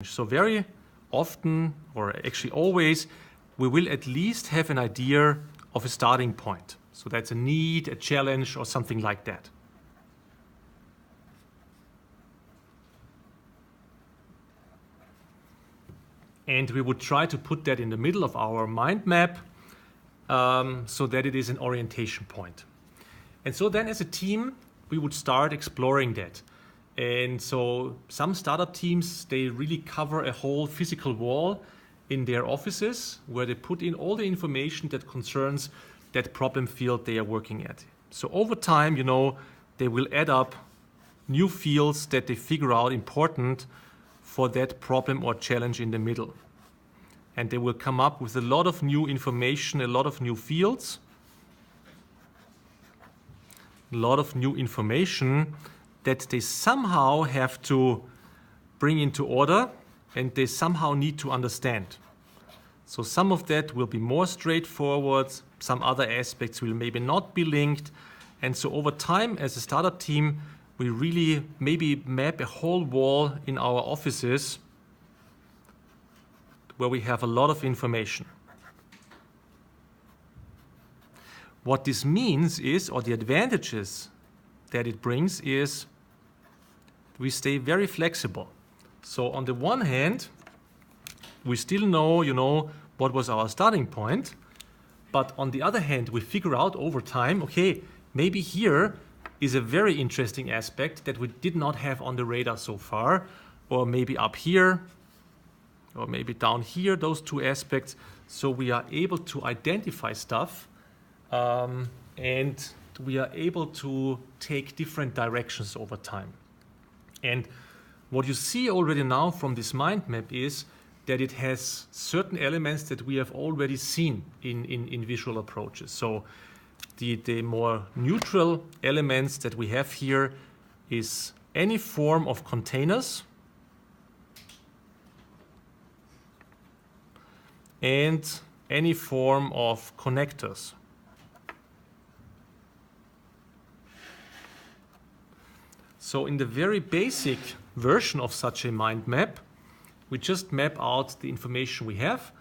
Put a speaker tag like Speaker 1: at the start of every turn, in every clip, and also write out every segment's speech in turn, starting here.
Speaker 1: So very often, or actually always, we will at least have an idea of a starting point. So that's a need, a challenge, or something like that. And we would try to put that in the middle of our mind map so that it is an orientation point. And so then as a team, we would start exploring that. And so some startup teams, they really cover a whole physical wall in their offices where they put in all the information that concerns that problem field they are working at. So over time, they will add up new fields that they figure out important for that problem or challenge in the middle. And they will come up with a lot of new information, a lot of new fields, a lot of new information that they somehow have to bring into order and they somehow need to understand. So some of that will be more straightforward, some other aspects will maybe not be linked. And so over time, as a startup team, we really maybe map a whole wall in our offices where we have a lot of information. What this means is, or the advantages that it brings is, we stay very flexible. So on the one hand, we still know, what was our starting point. But on the other hand, we figure out over time, okay, maybe here is a very interesting aspect that we did not have on the radar so far, or maybe up here, or maybe down here, those two aspects. So we are able to identify stuff and we are able to take different directions over time. And what you see already now from this mind map is that it has certain elements that we have already seen in visual approaches. So the more neutral elements that we have here is any form of containers and any form of connectors. So in the very basic version of such a mind map, we just map out the information we have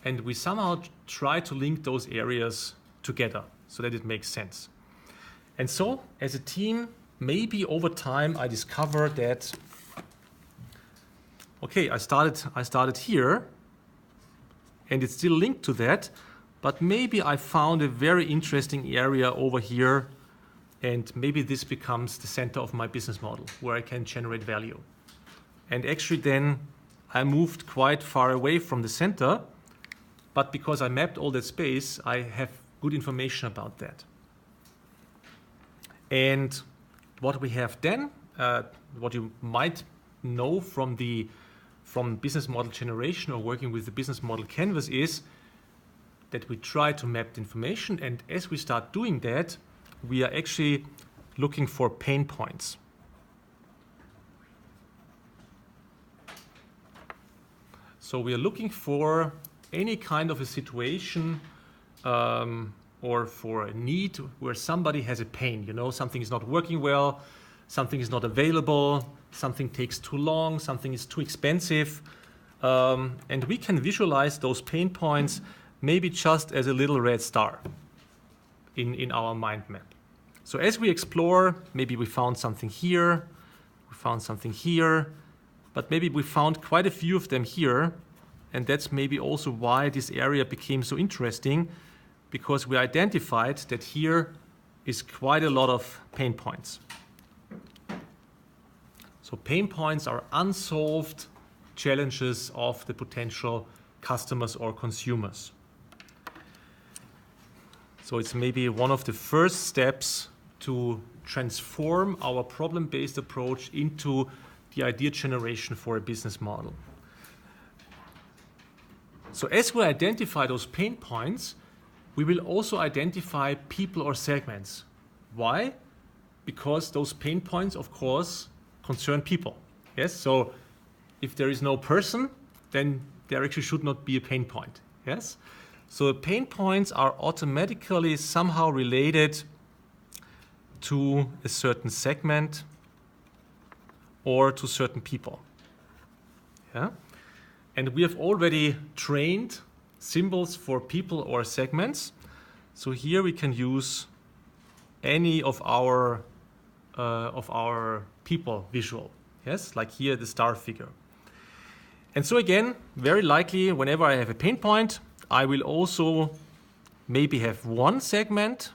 Speaker 1: and we somehow try to link those areas together so that it makes sense. And so as a team, maybe over time I discovered that, okay, I started here and it's still linked to that, but maybe I found a very interesting area over here and maybe this becomes the center of my business model where I can generate value. And actually then I moved quite far away from the center, but because I mapped all that space, I have good information about that. And what we have then, what you might know from business model generation or working with the business model canvas is that we try to map the information, and as we start doing that, we are actually looking for pain points. So we are looking for any kind of a situation or for a need where somebody has a pain, something is not working well, something is not available, something takes too long, something is too expensive. And we can visualize those pain points maybe just as a little red star in our mind map. So as we explore, maybe we found something here, we found something here, but maybe we found quite a few of them here, and that's maybe also why this area became so interesting, because we identified that here is quite a lot of pain points. So pain points are unsolved challenges of the potential customers or consumers. So it's maybe one of the first steps to transform our problem-based approach into the idea generation for a business model. So as we identify those pain points, we will also identify people or segments. Why? Because those pain points, of course, concern people. Yes. So if there is no person, then there actually should not be a pain point. Yes. So pain points are automatically somehow related to a certain segment or to certain people. Yeah. And we have already trained symbols for people or segments. So here we can use any of our people visual. Yes, like here the star figure. And so again, very likely whenever I have a pain point, I will also maybe have one segment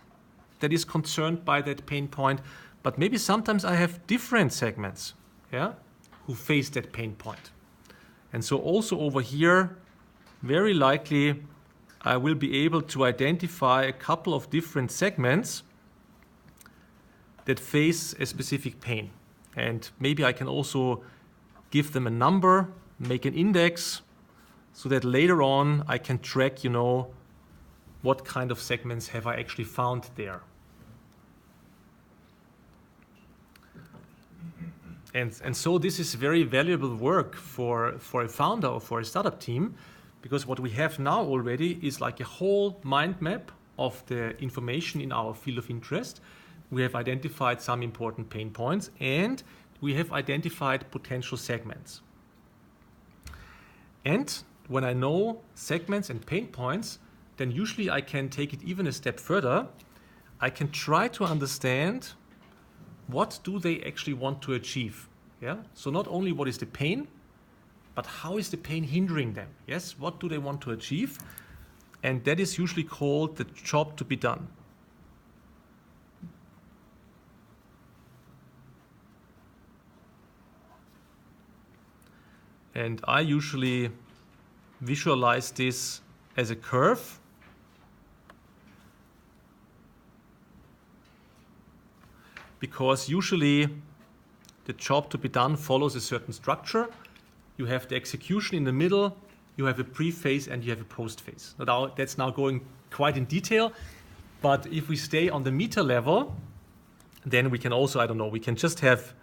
Speaker 1: that is concerned by that pain point, but maybe sometimes I have different segments, yeah, who face that pain point. And so also over here, very likely I will be able to identify a couple of different segments that face a specific pain. And maybe I can also give them a number, make an index, so that later on I can track, what kind of segments have I actually found there. And so this is very valuable work for a founder or for a startup team, because what we have now already is like a whole mind map of the information in our field of interest. We have identified some important pain points, and we have identified potential segments. And when I know segments and pain points, then usually I can take it even a step further. I can try to understand what do they actually want to achieve. Yeah? So not only what is the pain, but how is the pain hindering them? Yes, what do they want to achieve? And that is usually called the job to be done. And I usually visualize this as a curve. Because usually the job to be done follows a certain structure. You have the execution in the middle, you have a pre-phase, and you have a post-phase. Now, that's now going quite in detail, but if we stay on the meter level, then we can also, we can just have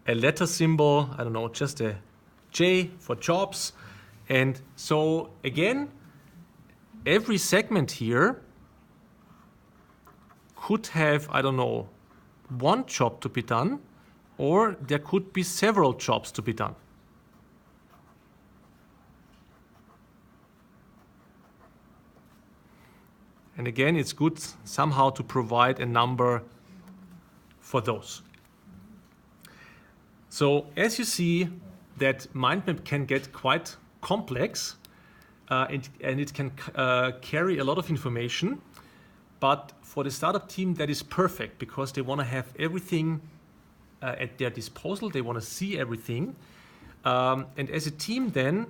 Speaker 1: a letter symbol, just a J for jobs. And so again, every segment here could have, one job to be done, or there could be several jobs to be done. And again, it's good somehow to provide a number for those. So as you see, that mind map can get quite complex, and it can carry a lot of information. But for the startup team, that is perfect, because they want to have everything at their disposal. They want to see everything. And as a team then,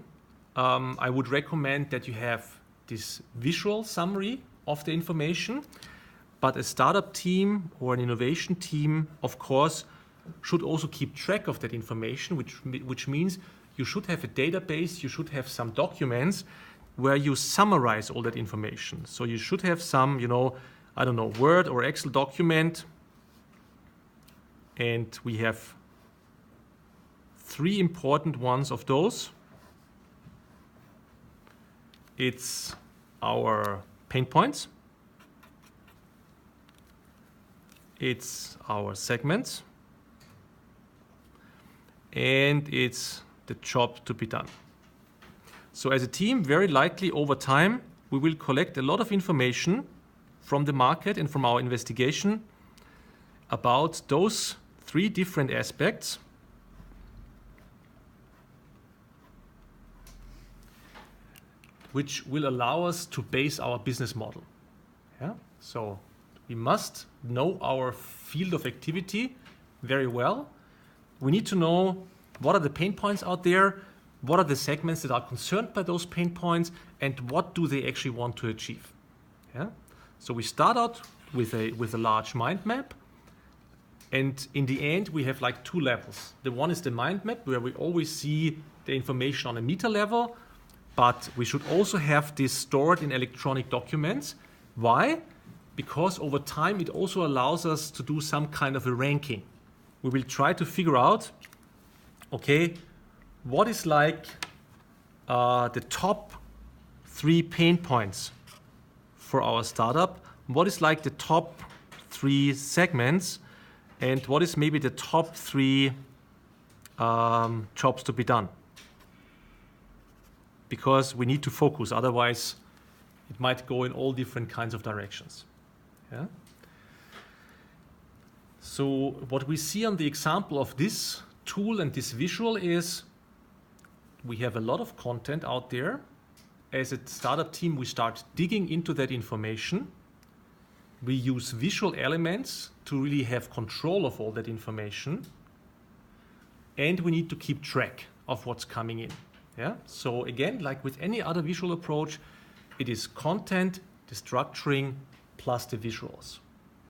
Speaker 1: I would recommend that you have this visual summary of the information. But a startup team or an innovation team, of course, should also keep track of that information, which means you should have a database, you should have some documents where you summarize all that information. So you should have some, Word or Excel document. And we have 3 important ones of those. It's our pain points. It's our segments. And it's the job to be done. So as a team, very likely over time, we will collect a lot of information from the market and from our investigation about those 3 different aspects. Which will allow us to base our business model. Yeah? So we must know our field of activity very well. We need to know what are the pain points out there, what are the segments that are concerned by those pain points, and what do they actually want to achieve. Yeah? So we start out with a large mind map, and in the end we have like 2 levels. The one is the mind map, where we always see the information on a meter level, but we should also have this stored in electronic documents. Why? Because over time it also allows us to do some kind of a ranking. We will try to figure out, okay, what is like the top 3 pain points for our startup? What is like the top 3 segments? And what is maybe the top 3 jobs to be done? because we need to focus. Otherwise, it might go in all different kinds of directions. Yeah? So what we see on the example of this tool and this visual is we have a lot of content out there. As a startup team, we start digging into that information. We use visual elements to really have control of all that information. And we need to keep track of what's coming in. Yeah? So again, like with any other visual approach, it is content, the structuring, plus the visuals.